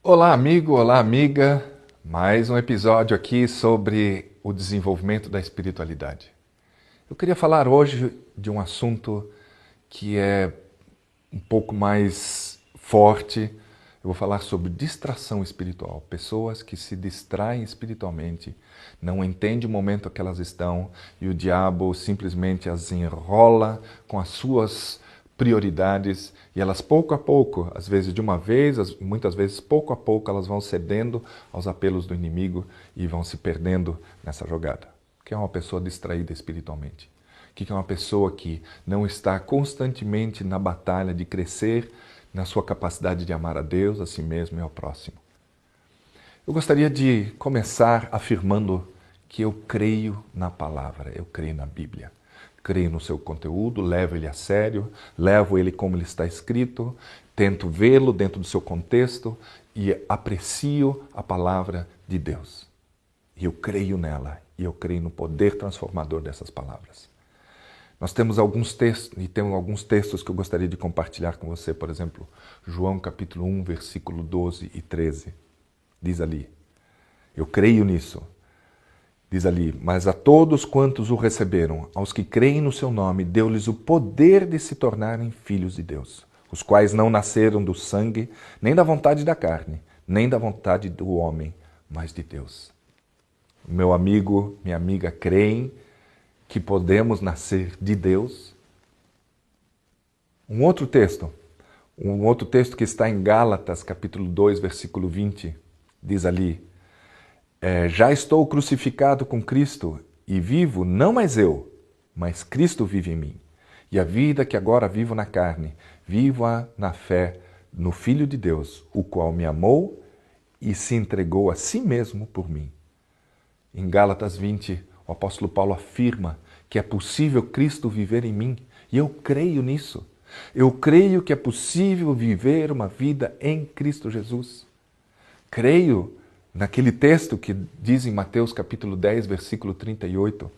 Olá, amigo, olá, amiga. Mais um episódio aqui sobre o desenvolvimento da espiritualidade. Eu queria falar hoje de um assunto que é um pouco mais forte. Eu vou falar sobre distração espiritual. Pessoas que se distraem espiritualmente, não entendem o momento que elas estão e o diabo simplesmente as enrola com as suas prioridades e elas pouco a pouco, às vezes de uma vez, muitas vezes pouco a pouco, elas vão cedendo aos apelos do inimigo e vão se perdendo nessa jogada. O que é uma pessoa distraída espiritualmente? O que é uma pessoa que não está constantemente na batalha de crescer na sua capacidade de amar a Deus, a si mesmo e ao próximo? Eu gostaria de começar afirmando que eu creio na palavra, eu creio na Bíblia. Creio no seu conteúdo, levo ele a sério, levo ele como ele está escrito, tento vê-lo dentro do seu contexto e aprecio a palavra de Deus. E eu creio nela, e eu creio no poder transformador dessas palavras. Nós temos alguns textos que eu gostaria de compartilhar com você, por exemplo, João capítulo 1, versículo 12 e 13. Diz ali, eu creio nisso. Diz ali, mas a todos quantos o receberam, aos que creem no seu nome, deu-lhes o poder de se tornarem filhos de Deus, os quais não nasceram do sangue, nem da vontade da carne, nem da vontade do homem, mas de Deus. Meu amigo, minha amiga, creem que podemos nascer de Deus? Um outro texto que está em Gálatas, capítulo 2, versículo 20, diz ali, já estou crucificado com Cristo e vivo não mais eu, mas Cristo vive em mim. E a vida que agora vivo na carne, vivo-a na fé no Filho de Deus, o qual me amou e se entregou a si mesmo por mim. Em Gálatas 20, o apóstolo Paulo afirma que é possível Cristo viver em mim, e eu creio nisso. Eu creio que é possível viver uma vida em Cristo Jesus. Creio naquele texto que diz em Mateus capítulo 10, versículo 38,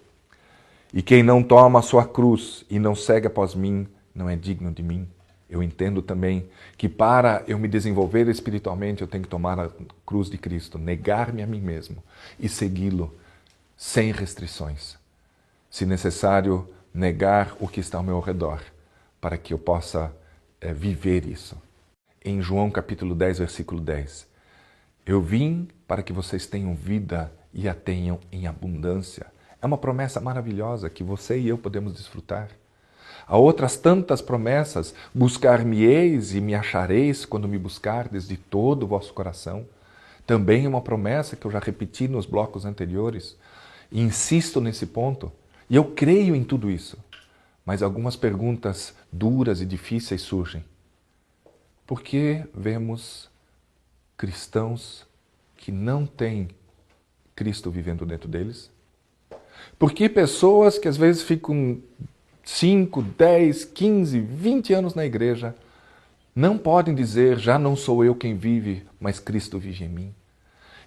e quem não toma a sua cruz e não segue após mim, não é digno de mim. Eu entendo também que para eu me desenvolver espiritualmente, eu tenho que tomar a cruz de Cristo, negar-me a mim mesmo e segui-lo sem restrições. Se necessário, negar o que está ao meu redor, para que eu possa viver isso. Em João capítulo 10, versículo 10, eu vim para que vocês tenham vida e a tenham em abundância. É uma promessa maravilhosa que você e eu podemos desfrutar. Há outras tantas promessas, buscar-me-eis e me achareis quando me buscardes de todo o vosso coração. Também é uma promessa que eu já repeti nos blocos anteriores. E insisto nesse ponto. E eu creio em tudo isso. Mas algumas perguntas duras e difíceis surgem. Por que vemos cristãos que não têm Cristo vivendo dentro deles? Por que pessoas que às vezes ficam 5, 10, 15, 20 anos na igreja não podem dizer, já não sou eu quem vive, mas Cristo vive em mim?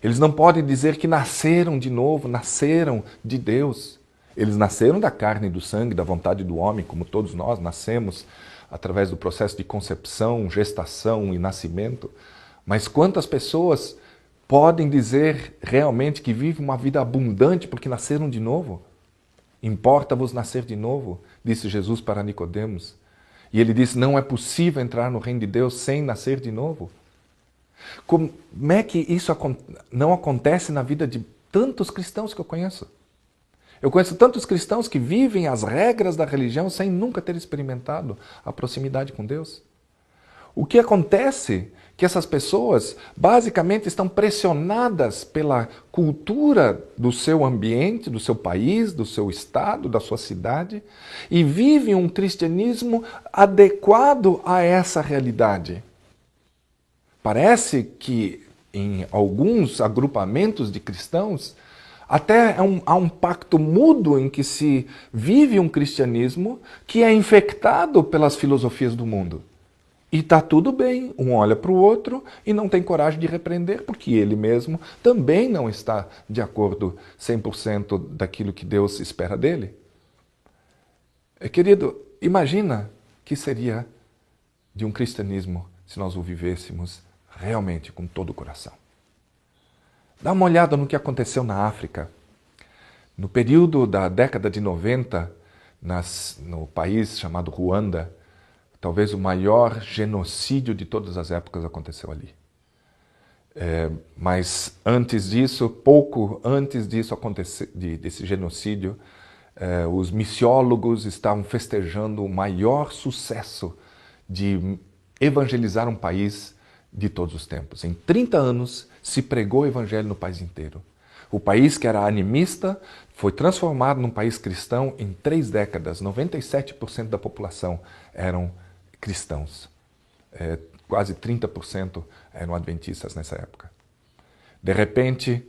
Eles não podem dizer que nasceram de novo, nasceram de Deus. Eles nasceram da carne e do sangue, da vontade do homem, como todos nós nascemos através do processo de concepção, gestação e nascimento. Mas quantas pessoas podem dizer realmente que vivem uma vida abundante porque nasceram de novo? Importa-vos nascer de novo, disse Jesus para Nicodemos. E ele disse, não é possível entrar no reino de Deus sem nascer de novo. Como é que isso não acontece na vida de tantos cristãos que eu conheço? Eu conheço tantos cristãos que vivem as regras da religião sem nunca ter experimentado a proximidade com Deus. O que acontece é que essas pessoas basicamente estão pressionadas pela cultura do seu ambiente, do seu país, do seu estado, da sua cidade e vivem um cristianismo adequado a essa realidade. Parece que em alguns agrupamentos de cristãos até há um pacto mútuo em que se vive um cristianismo que é infectado pelas filosofias do mundo. E está tudo bem, um olha para o outro e não tem coragem de repreender, porque ele mesmo também não está de acordo 100% daquilo que Deus espera dele. Querido, imagina que seria de um cristianismo se nós o vivêssemos realmente com todo o coração. Dá uma olhada no que aconteceu na África. No período da década de 90, no país chamado Ruanda, talvez o maior genocídio de todas as épocas aconteceu ali. Mas antes disso, pouco antes disso desse genocídio, os missiólogos estavam festejando o maior sucesso de evangelizar um país de todos os tempos. Em 30 anos se pregou o evangelho no país inteiro. O país que era animista foi transformado num país cristão em 3 décadas. 97% da população eram cristãos. Quase 30% eram adventistas nessa época. De repente,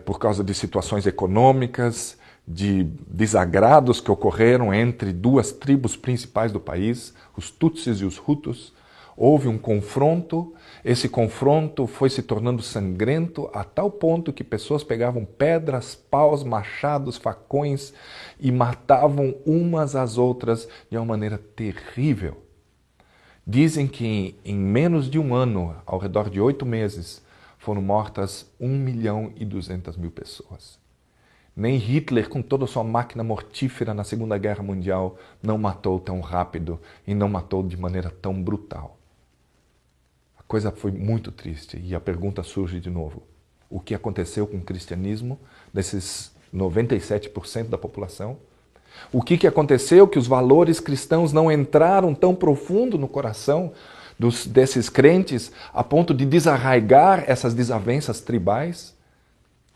por causa de situações econômicas, de desagrados que ocorreram entre 2 tribos principais do país, os Tutsis e os Hutus, houve um confronto. Esse confronto foi se tornando sangrento a tal ponto que pessoas pegavam pedras, paus, machados, facões e matavam umas às outras de uma maneira terrível. Dizem que em menos de um ano, ao redor de 8 meses, foram mortas 1.200.000 pessoas. Nem Hitler, com toda a sua máquina mortífera na Segunda Guerra Mundial, não matou tão rápido e não matou de maneira tão brutal. A coisa foi muito triste e a pergunta surge de novo. O que aconteceu com o cristianismo desses 97% da população? O que aconteceu que os valores cristãos não entraram tão profundo no coração desses crentes a ponto de desarraigar essas desavenças tribais?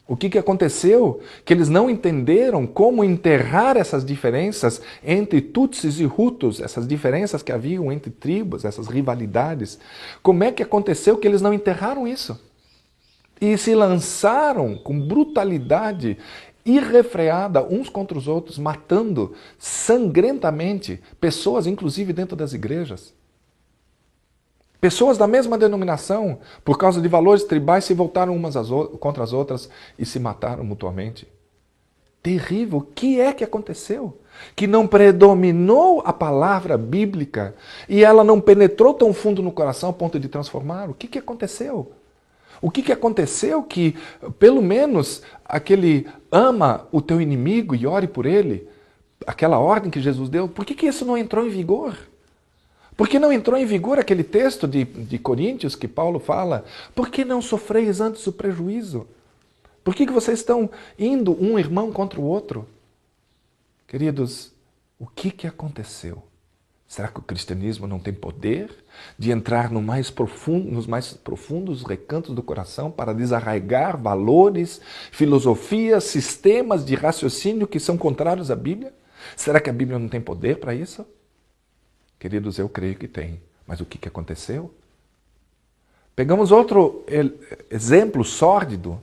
O que aconteceu que eles não entenderam como enterrar essas diferenças entre Tutsis e Hutus, essas diferenças que haviam entre tribos, essas rivalidades? Como é que aconteceu que eles não enterraram isso? E se lançaram com brutalidade irrefreada uns contra os outros, matando sangrentamente pessoas, inclusive dentro das igrejas. Pessoas da mesma denominação, por causa de valores tribais, se voltaram umas contra as outras e se mataram mutuamente. Terrível! O que é que aconteceu? Que não predominou a palavra bíblica e ela não penetrou tão fundo no coração a ponto de transformar? O que aconteceu? O que aconteceu que, pelo menos, aquele ama o teu inimigo e ore por ele, aquela ordem que Jesus deu, por que isso não entrou em vigor? Por que não entrou em vigor aquele texto de Coríntios que Paulo fala? Por que não sofreis antes o prejuízo? Por que vocês estão indo um irmão contra o outro? Queridos, o que aconteceu? Será que o cristianismo não tem poder de entrar nos mais profundos recantos do coração para desarraigar valores, filosofias, sistemas de raciocínio que são contrários à Bíblia? Será que a Bíblia não tem poder para isso? Queridos, eu creio que tem. Mas o que aconteceu? Pegamos outro exemplo sórdido.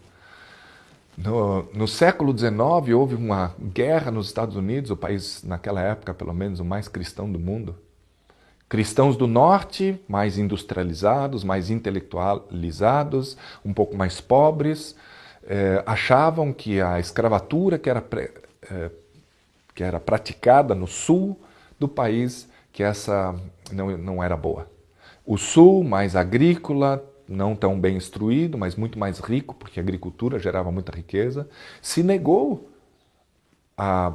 No século XIX, houve uma guerra nos Estados Unidos, o país, naquela época, pelo menos, o mais cristão do mundo. Cristãos do norte, mais industrializados, mais intelectualizados, um pouco mais pobres, achavam que a escravatura que era praticada no sul do país, que essa não era boa. O sul, mais agrícola, não tão bem instruído, mas muito mais rico, porque a agricultura gerava muita riqueza, se negou a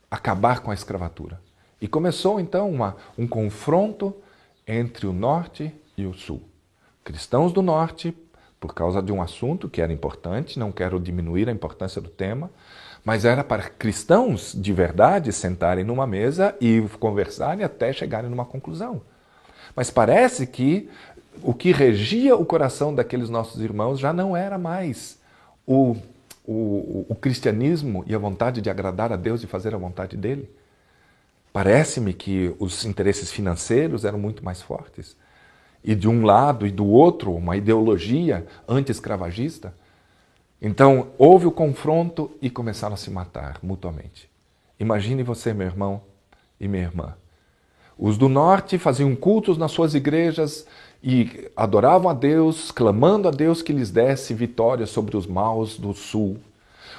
acabar com a escravatura. E começou, então, um confronto entre o norte e o sul. Cristãos do norte, por causa de um assunto que era importante, não quero diminuir a importância do tema, mas era para cristãos de verdade sentarem numa mesa e conversarem até chegarem numa conclusão. Mas parece que o que regia o coração daqueles nossos irmãos já não era mais o cristianismo e a vontade de agradar a Deus e fazer a vontade dele. Parece-me que os interesses financeiros eram muito mais fortes. E de um lado e do outro, uma ideologia anti-escravagista. Então, houve o confronto e começaram a se matar mutuamente. Imagine você, meu irmão e minha irmã. Os do norte faziam cultos nas suas igrejas e adoravam a Deus, clamando a Deus que lhes desse vitória sobre os maus do sul.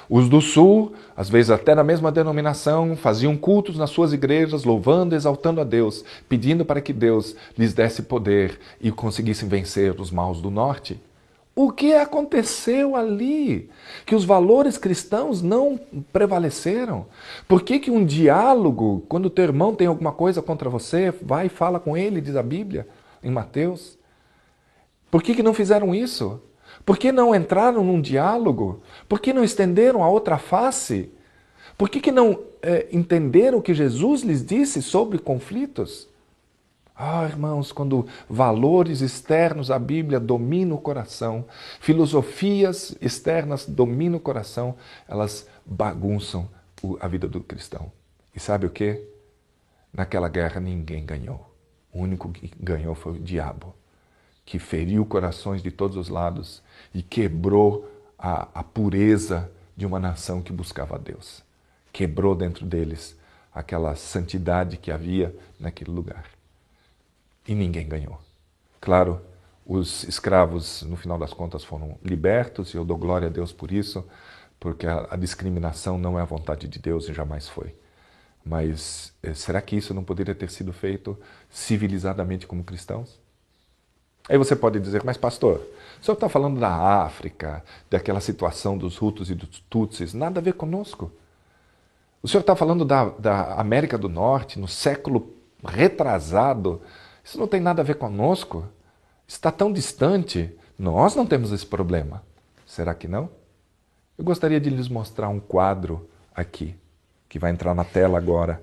Os do sul, às vezes até na mesma denominação, faziam cultos nas suas igrejas, louvando e exaltando a Deus, pedindo para que Deus lhes desse poder e conseguissem vencer os maus do norte. O que aconteceu ali? Que os valores cristãos não prevaleceram? Por que um diálogo, quando o teu irmão tem alguma coisa contra você, vai e fala com ele, diz a Bíblia, em Mateus? Por que não fizeram isso? Por que não entraram num diálogo? Por que não estenderam a outra face? Por que não entenderam o que Jesus lhes disse sobre conflitos? Irmãos, quando valores externos à Bíblia dominam o coração, filosofias externas dominam o coração, elas bagunçam a vida do cristão. E sabe o quê? Naquela guerra ninguém ganhou. O único que ganhou foi o diabo, que feriu corações de todos os lados e quebrou a pureza de uma nação que buscava a Deus. Quebrou dentro deles aquela santidade que havia naquele lugar. E ninguém ganhou. Claro, os escravos, no final das contas, foram libertos, e eu dou glória a Deus por isso, porque a discriminação não é a vontade de Deus e jamais foi. Mas será que isso não poderia ter sido feito civilizadamente como cristãos? Aí você pode dizer, mas pastor, o senhor está falando da África, daquela situação dos Hutus e dos Tutsis, nada a ver conosco. O senhor está falando da América do Norte, no século retrasado, isso não tem nada a ver conosco. Está tão distante, nós não temos esse problema. Será que não? Eu gostaria de lhes mostrar um quadro aqui, que vai entrar na tela agora,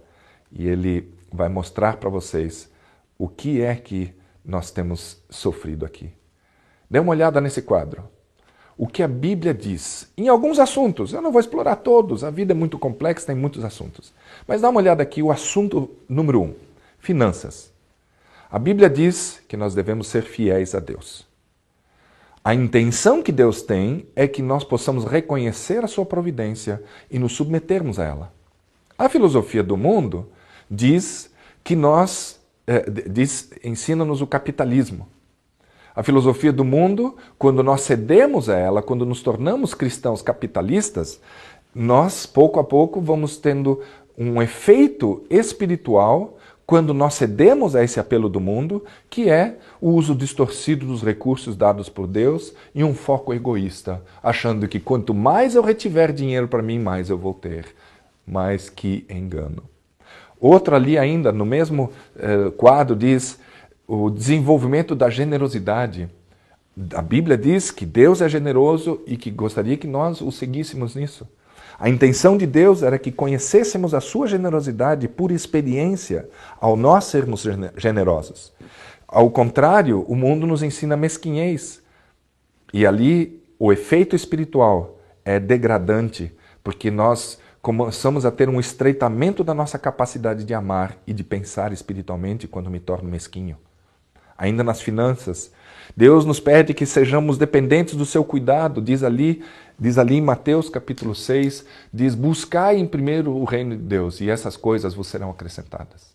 e ele vai mostrar para vocês o que é que nós temos sofrido aqui. Dê uma olhada nesse quadro. O que a Bíblia diz em alguns assuntos. Eu não vou explorar todos, a vida é muito complexa, tem muitos assuntos. Mas dá uma olhada aqui, o assunto número 1, finanças. A Bíblia diz que nós devemos ser fiéis a Deus. A intenção que Deus tem é que nós possamos reconhecer a sua providência e nos submetermos a ela. A filosofia do mundo diz que ensina-nos o capitalismo. A filosofia do mundo, quando nós cedemos a ela, quando nos tornamos cristãos capitalistas, nós, pouco a pouco, vamos tendo um efeito espiritual quando nós cedemos a esse apelo do mundo, que é o uso distorcido dos recursos dados por Deus e um foco egoísta, achando que quanto mais eu retiver dinheiro para mim, mais eu vou ter. Mas que engano. Outro ali ainda, no mesmo quadro, diz o desenvolvimento da generosidade. A Bíblia diz que Deus é generoso e que gostaria que nós o seguíssemos nisso. A intenção de Deus era que conhecêssemos a sua generosidade por experiência ao nós sermos generosos. Ao contrário, o mundo nos ensina mesquinhez. E ali o efeito espiritual é degradante, porque nós começamos a ter um estreitamento da nossa capacidade de amar e de pensar espiritualmente quando me torno mesquinho. Ainda nas finanças, Deus nos pede que sejamos dependentes do seu cuidado, diz ali em Mateus capítulo 6, diz, buscai em primeiro o reino de Deus e essas coisas vos serão acrescentadas.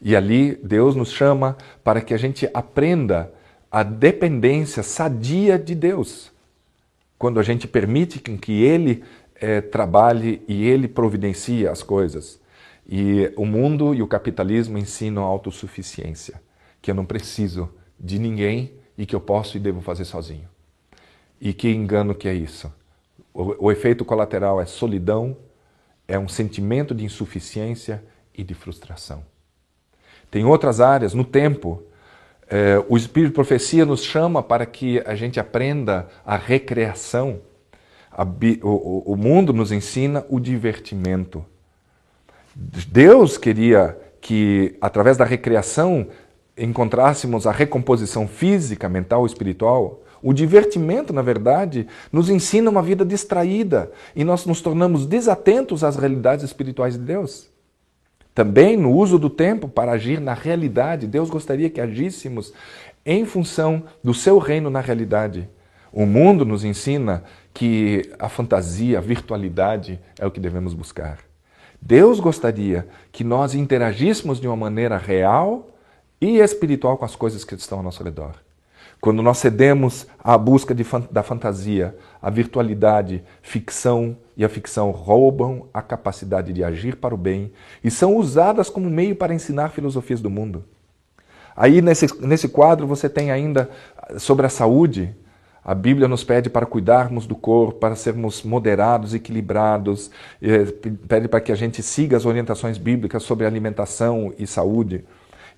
E ali Deus nos chama para que a gente aprenda a dependência sadia de Deus. Quando a gente permite que Ele trabalhe e Ele providencia as coisas. E o mundo e o capitalismo ensinam a autossuficiência, que eu não preciso de ninguém e que eu posso e devo fazer sozinho. E que engano que é isso? O efeito colateral é solidão, é um sentimento de insuficiência e de frustração. Tem outras áreas, no tempo, o Espírito de Profecia nos chama para que a gente aprenda a recreação. O mundo nos ensina o divertimento. Deus queria que, através da recreação, encontrássemos a recomposição física, mental e espiritual. O divertimento, na verdade, nos ensina uma vida distraída e nós nos tornamos desatentos às realidades espirituais de Deus. Também no uso do tempo para agir na realidade, Deus gostaria que agíssemos em função do seu reino na realidade. O mundo nos ensina que a fantasia, a virtualidade é o que devemos buscar. Deus gostaria que nós interagíssemos de uma maneira real e espiritual com as coisas que estão ao nosso redor. Quando nós cedemos à busca da fantasia, a virtualidade, ficção e a ficção roubam a capacidade de agir para o bem e são usadas como meio para ensinar filosofias do mundo. Aí nesse quadro você tem ainda sobre a saúde. A Bíblia nos pede para cuidarmos do corpo, para sermos moderados, equilibrados, pede para que a gente siga as orientações bíblicas sobre alimentação e saúde.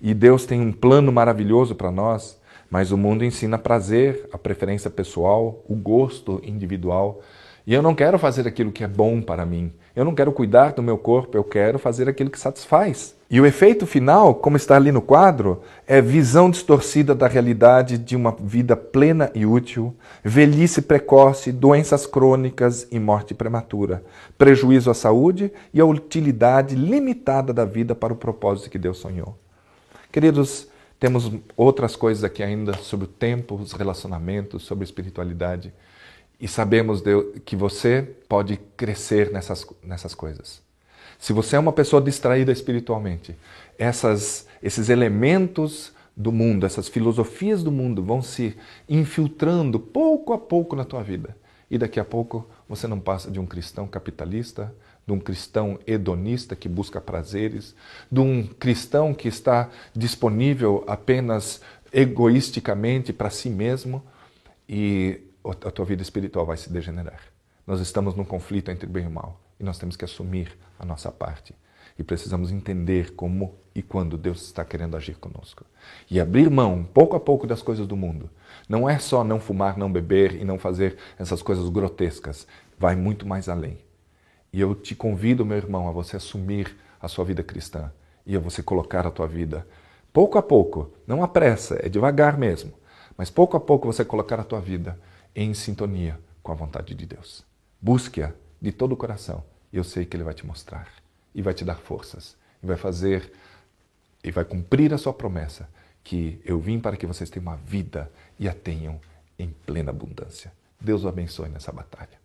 E Deus tem um plano maravilhoso para nós, mas o mundo ensina prazer, a preferência pessoal, o gosto individual. E eu não quero fazer aquilo que é bom para mim. Eu não quero cuidar do meu corpo, eu quero fazer aquilo que satisfaz. E o efeito final, como está ali no quadro, é visão distorcida da realidade de uma vida plena e útil, velhice precoce, doenças crônicas e morte prematura, prejuízo à saúde e a utilidade limitada da vida para o propósito que Deus sonhou. Queridos, temos outras coisas aqui ainda sobre o tempo, os relacionamentos, sobre a espiritualidade. E sabemos que você pode crescer nessas coisas. Se você é uma pessoa distraída espiritualmente, esses elementos do mundo, essas filosofias do mundo vão se infiltrando pouco a pouco na tua vida. E daqui a pouco você não passa de um cristão capitalista, de um cristão hedonista que busca prazeres, de um cristão que está disponível apenas egoisticamente para si mesmo e a tua vida espiritual vai se degenerar. Nós estamos num conflito entre bem e mal e nós temos que assumir a nossa parte e precisamos entender como e quando Deus está querendo agir conosco. E abrir mão, pouco a pouco, das coisas do mundo. Não é só não fumar, não beber e não fazer essas coisas grotescas. Vai muito mais além. E eu te convido, meu irmão, a você assumir a sua vida cristã e a você colocar a tua vida, pouco a pouco, não há pressa, é devagar mesmo, mas pouco a pouco você colocar a tua vida em sintonia com a vontade de Deus. Busque-a de todo o coração e eu sei que Ele vai te mostrar e vai te dar forças e vai fazer e vai cumprir a sua promessa que eu vim para que vocês tenham uma vida e a tenham em plena abundância. Deus o abençoe nessa batalha.